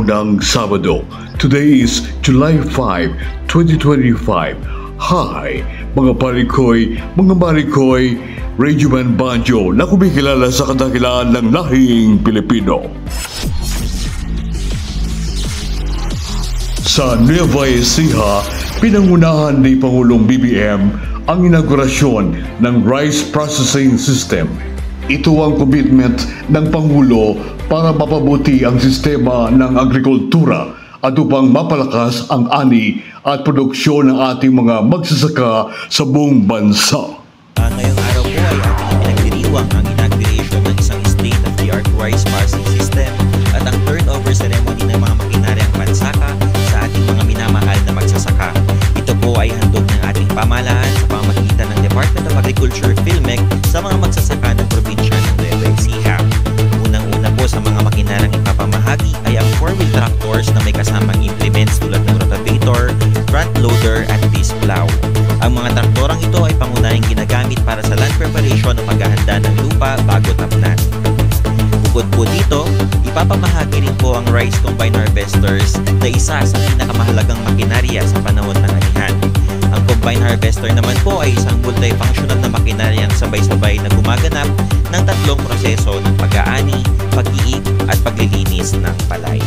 araw ng Sabado. Today is July 5, 2025. Hi, mga parikoy, mga marikoy, Radio Man Banjo na kumikilala sa kadakilaan ng lahing Pilipino. Sa Nueva Ecija, pinangunahan ni Pangulong BBM ang inaugurasyon ng Rice Processing System. Ito ang commitment ng Pangulo para mapabuti ang sistema ng agrikultura at upang mapalakas ang ani at produksyon ng ating mga magsasaka sa buong bansa. Ngayong araw po ay ating pinagdiriwang ang inauguration ng isang state-of-the-art rice processing system at ang turnover ceremony ng mga makinaryang pansaka sa ating mga minamahal na magsasaka. Ito po ay handog ng ating pamahalaan sa pamamagitan ng Department of Agriculture, PhilMec sa mga magsasaka ng probinsya ng Nueva Ecija. Unang-una po sa mga makinaryang ipapamahagi ay ang 4-wheel tractors na may kasamang implements tulad ng rotavator, front loader at disc plow. Ang mga traktorang ito ay pangunahing ginagamit para sa land preparation o paghahanda ng lupa bago tamnan. Bukod po dito, ipapamahagi rin po ang rice combine harvesters na isa sa pinakamahalagang makinarya sa panahon ng anihan. Ang combine harvester naman po ay isang multifunctional na makinaryang sabay-sabay na gumaganap ng tatlong proseso ng pag-aani, pag-iig at paglilinis ng palay.